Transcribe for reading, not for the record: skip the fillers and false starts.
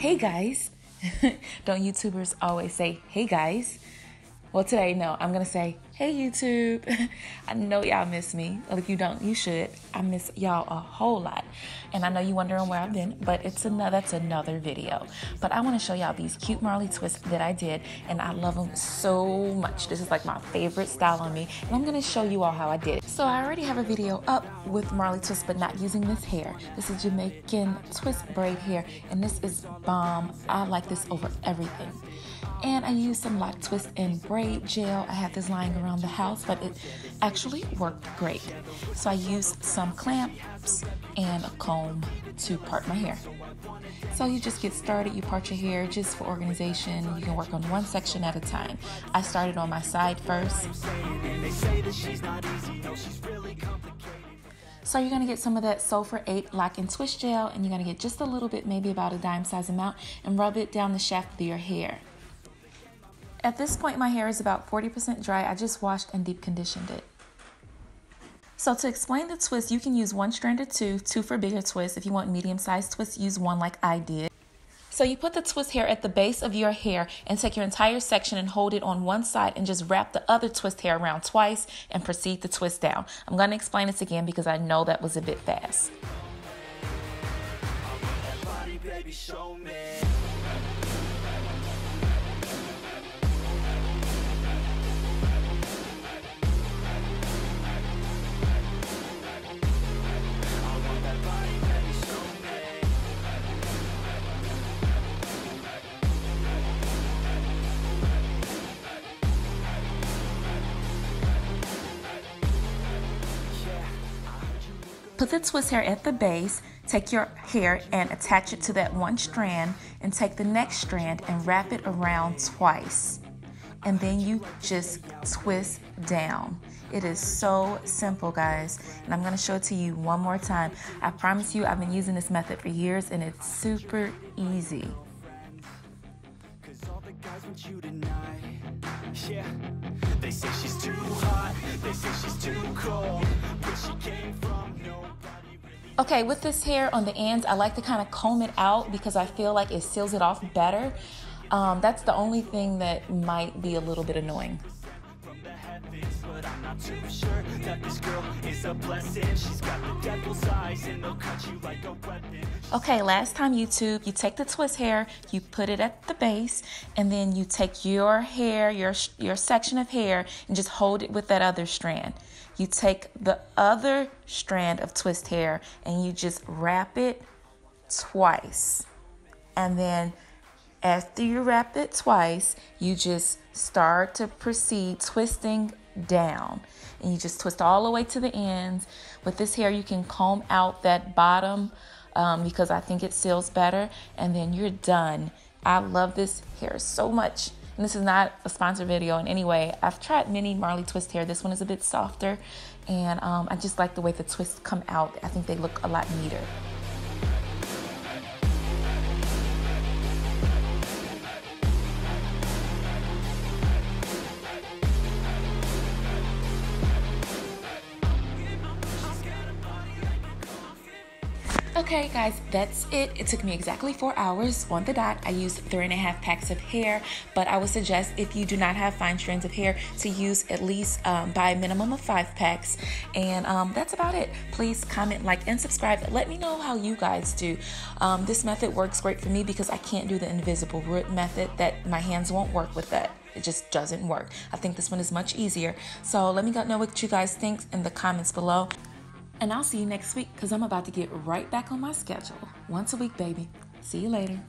Hey guys. Don't YouTubers always say, hey guys? Well, today, no, I'm going to say, hey YouTube. I know y'all miss me. Well, if you don't, you should. I miss y'all a whole lot. And I know you're wondering where I've been, but that's another video. But I want to show y'all these cute Marley twists that I did, and I love them so much. This is like my favorite style on me, and I'm going to show you all how I did it. So I already have a video up with Marley twists, but not using this hair. This is Jamaican twist braid hair, and this is bomb. I like this over everything. And I used some lock twist and braid gel. I had this lying around the house, but it actually worked great. So I used some clamps and a comb to part my hair. So you just get started, you part your hair just for organization. You can work on one section at a time. I started on my side first. So you're gonna get some of that Sulfur 8 lock and twist gel, and you're gonna get just a little bit, maybe about a dime size amount, and rub it down the shaft of your hair. At this point, my hair is about 40% dry. I just washed and deep conditioned it. So to explain the twist, you can use one strand or two for bigger twists. If you want medium-sized twists, use one like I did. So you put the twist hair at the base of your hair and take your entire section and hold it on one side and just wrap the other twist hair around twice and proceed to twist down. I'm going to explain this again because I know that was a bit fast. Put the twist hair at the base, take your hair and attach it to that one strand, and take the next strand and wrap it around twice. And then you just twist down. It is so simple, guys. And I'm gonna show it to you one more time. I promise you, I've been using this method for years and it's super easy. Yeah, they say she's too hot, they say she's too cold. Where she came from, nobody really. Okay, with this hair on the ends, I like to kind of comb it out because I feel like it seals it off better. That's the only thing that might be a little bit annoying. But I'm not too sure that this girl is a blessing. She's got the devil's eyes and they'll cut you like a weapon. Okay, last time YouTube, you take the twist hair, you put it at the base, and then you take your hair, your section of hair, and just hold it with that other strand. You take the other strand of twist hair and you just wrap it twice. And then after you wrap it twice, you just start to proceed twisting down, and you just twist all the way to the ends. With this hair, you can comb out that bottom because I think it seals better, and then you're done. I love this hair so much, and this is not a sponsored video in any way. I've tried many Marley twist hair. This one is a bit softer, and I just like the way the twists come out. I think they look a lot neater. Okay guys, that's it. It took me exactly 4 hours on the dot. I used 3.5 packs of hair, but I would suggest if you do not have fine strands of hair to use at least buy a minimum of 5 packs. And that's about it. Please comment, like, and subscribe. Let me know how you guys do. This method works great for me because I can't do the invisible root method. That my hands won't work with that. It just doesn't work. I think this one is much easier. So let me know what you guys think in the comments below. And I'll see you next week because I'm about to get right back on my schedule. Once a week, baby. See you later.